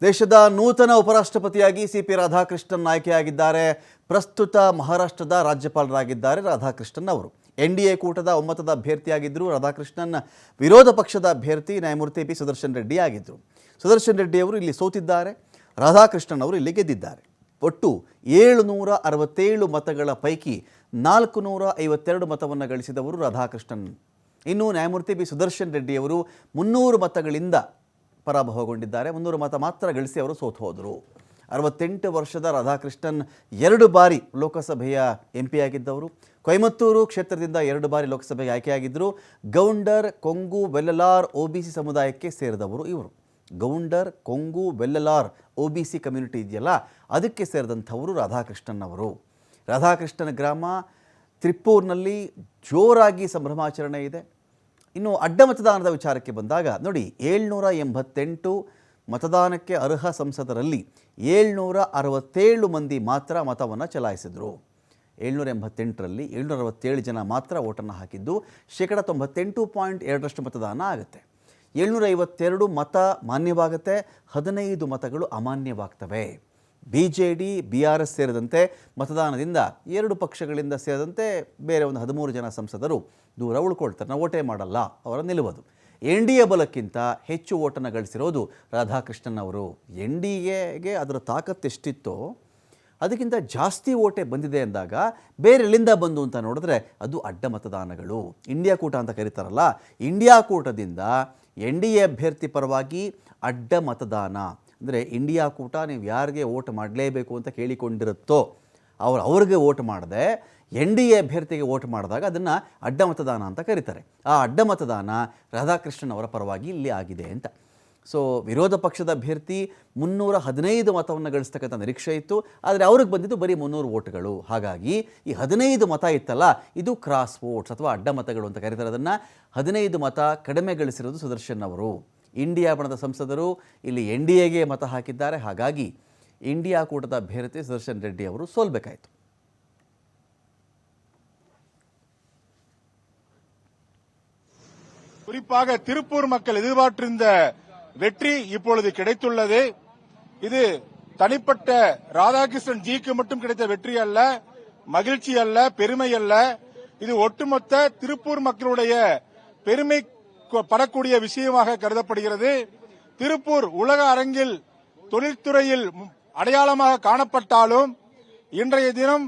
ದೇಶದ ನೂತನ ಉಪರಾಷ್ಟ್ರಪತಿಯಾಗಿ ಸಿಪಿ ರಾಧಾಕೃಷ್ಣನ್ ಆಯ್ಕೆಯಾಗಿದ್ದಾರೆ. ಪ್ರಸ್ತುತ ಮಹಾರಾಷ್ಟ್ರದ ರಾಜ್ಯಪಾಲರಾಗಿದ್ದಾರೆ ರಾಧಾಕೃಷ್ಣನ್ ಅವರು. ಎನ್ಡಿಎ ಕೂಟದ ಒಮ್ಮತದ ಅಭ್ಯರ್ಥಿಯಾಗಿದ್ದರು ರಾಧಾಕೃಷ್ಣನ್. ವಿರೋಧ ಪಕ್ಷದ ಅಭ್ಯರ್ಥಿ ನ್ಯಾಯಮೂರ್ತಿ ಪಿ ಸುದರ್ಶನ್ ರೆಡ್ಡಿ ಆಗಿದ್ದರು. ಸುದರ್ಶನ್ ರೆಡ್ಡಿ ಅವರು ಇಲ್ಲಿ ಸೋತಿದ್ದಾರೆ, ರಾಧಾಕೃಷ್ಣನ್ ಅವರು ಇಲ್ಲಿ ಗೆದ್ದಿದ್ದಾರೆ. ಒಟ್ಟು 767 ಮತಗಳ ಪೈಕಿ 452 ಮತವನ್ನು ಗಳಿಸಿದವರು ರಾಧಾಕೃಷ್ಣನ್. ಇನ್ನು ನ್ಯಾಯಮೂರ್ತಿ ಪಿ ಸುದರ್ಶನ್ ರೆಡ್ಡಿ ಅವರು 300 ಮತಗಳಿಂದ ಪರಾಭವಗೊಂಡಿದ್ದಾರೆ. 300 ಮತ ಮಾತ್ರ ಗಳಿಸಿ ಅವರು ಸೋತು ಹೋದರು. 68 ವರ್ಷದ ರಾಧಾಕೃಷ್ಣನ್ 2 ಬಾರಿ ಲೋಕಸಭೆಯ MP ಆಗಿದ್ದವರು. ಕೊಯಮತ್ತೂರು ಕ್ಷೇತ್ರದಿಂದ 2 ಬಾರಿ ಲೋಕಸಭೆಗೆ ಆಯ್ಕೆಯಾಗಿದ್ದರು. ಗೌಂಡರ್, ಕೊಂಗು, ವೆಲ್ಲಲಾರ್ OBC ಸಮುದಾಯಕ್ಕೆ ಸೇರಿದವರು ಇವರು. ಗೌಂಡರ್, ಕೊಂಗು, ವೆಲ್ಲಲಾರ್ OBC ಕಮ್ಯುನಿಟಿ ಇದೆಯಲ್ಲ, ಅದಕ್ಕೆ ಸೇರಿದಂಥವರು ರಾಧಾಕೃಷ್ಣನ್ ಅವರು. ರಾಧಾಕೃಷ್ಣನ ಗ್ರಾಮ ತ್ರಿಪ್ಪೂರ್ನಲ್ಲಿ ಜೋರಾಗಿ ಸಂಭ್ರಮಾಚರಣೆ ಇದೆ. ಇನ್ನು ಅಡ್ಡ ಮತದಾನದ ವಿಚಾರಕ್ಕೆ ಬಂದಾಗ ನೋಡಿ, 788 ಮತದಾನಕ್ಕೆ ಅರ್ಹ ಸಂಸದರಲ್ಲಿ 767 ಮಂದಿ ಮಾತ್ರ ಮತವನ್ನು ಚಲಾಯಿಸಿದರು. 788ರಲ್ಲಿ 767 ಜನ ಮಾತ್ರ ಓಟನ್ನು ಹಾಕಿದ್ದು. 98.2% ಮತದಾನ ಆಗುತ್ತೆ. 752 ಮತ ಮಾನ್ಯವಾಗುತ್ತೆ, 15 ಮತಗಳು ಅಮಾನ್ಯವಾಗ್ತವೆ. BJD, BRS ಸೇರಿದಂತೆ ಮತದಾನದಿಂದ 2 ಪಕ್ಷಗಳಿಂದ ಸೇರಿದಂತೆ ಬೇರೆ ಒಂದು 13 ಜನ ಸಂಸದರು ದೂರ ಉಳ್ಕೊಳ್ತಾರೆ. ನಾವು ಓಟೇ ಮಾಡಲ್ಲ, ಅವರ ನಿಲ್ಲುವುದು. NDA ಬಲಕ್ಕಿಂತ ಹೆಚ್ಚು ಓಟನ್ನು ಗಳಿಸಿರೋದು ರಾಧಾಕೃಷ್ಣನ್ ಅವರು. NDAಗೆ ಅದರ ತಾಕತ್ತು ಎಷ್ಟಿತ್ತೋ ಅದಕ್ಕಿಂತ ಜಾಸ್ತಿ ಓಟೆ ಬಂದಿದೆ ಅಂದಾಗ ಬೇರೆ ಎಲ್ಲಿಂದ ಬಂದು ಅಂತ ನೋಡಿದ್ರೆ ಅದು ಅಡ್ಡ ಮತದಾನಗಳು. ಇಂಡಿಯಾ ಕೂಟ ಅಂತ ಕರೀತಾರಲ್ಲ, ಇಂಡಿಯಾ ಕೂಟದಿಂದ NDA ಅಭ್ಯರ್ಥಿ ಪರವಾಗಿ ಅಡ್ಡ ಮತದಾನ ಅಂದರೆ ಇಂಡಿಯಾ ಕೂಟ ನೀವು ಯಾರಿಗೆ ಓಟ್ ಮಾಡಲೇಬೇಕು ಅಂತ ಕೇಳಿಕೊಂಡಿರುತ್ತೋ ಅವ್ರಿಗೆ ಓಟ್ ಮಾಡದೆ NDA ಅಭ್ಯರ್ಥಿಗೆ ಓಟ್ ಮಾಡಿದಾಗ ಅದನ್ನು ಅಡ್ಡ ಮತದಾನ ಅಂತ ಕರೀತಾರೆ. ಆ ಅಡ್ಡ ಮತದಾನ ರಾಧಾಕೃಷ್ಣನ್ ಅವರ ಪರವಾಗಿ ಇಲ್ಲಿ ಆಗಿದೆ ಅಂತ. ಸೊ ವಿರೋಧ ಪಕ್ಷದ ಅಭ್ಯರ್ಥಿ 315 ಮತವನ್ನು ಗಳಿಸ್ತಕ್ಕಂಥ ನಿರೀಕ್ಷೆ ಇತ್ತು, ಆದರೆ ಅವ್ರಿಗೆ ಬಂದಿದ್ದು ಬರೀ 300 ಓಟ್ಗಳು. ಹಾಗಾಗಿ ಈ 15 ಮತ ಇತ್ತಲ್ಲ, ಇದು ಕ್ರಾಸ್ ವೋಟ್ಸ್ ಅಥವಾ ಅಡ್ಡ ಮತಗಳು ಅಂತ ಕರೀತಾರೆ. ಅದನ್ನು 15 ಮತ ಕಡಿಮೆ ಗಳಿಸಿರೋದು ಸುದರ್ಶನ್ ಅವರು. ಇಂಡಿಯಾ ಬಣದ ಸಂಸದರು ಇಲ್ಲಿ NDAಗೆ ಮತ ಹಾಕಿದ್ದಾರೆ. ಹಾಗಾಗಿ ಇಂಡಿಯಾ ಕೂಟದ ಅಭ್ಯರ್ಥಿ ಸುದರ್ಶನ್ ರೆಡ್ಡಿ ಅವರು ಸೋಲ್ಬೇಕಾಯಿತು. குறிப்பாக திருப்பூர் மக்கள் எதிர்பார்த்திருந்த வெற்றி இப்பொழுது கிடைத்துள்ளது. இது தனிப்பட்ட ராதாகிருஷ்ணன் ஜிக்கு மட்டும் கிடைத்த வெற்றி அல்ல, மகிழ்ச்சி அல்ல, பெருமை அல்ல. இது ஒட்டுமொத்த திருப்பூர் மக்களுடைய பெருமை படக்கூடிய விஷயமாக கருதப்படுகிறது. திருப்பூர் உலக அரங்கில் தொழில்துறையில் அடையாளமாக காணப்பட்டாலும் இன்றைய தினம்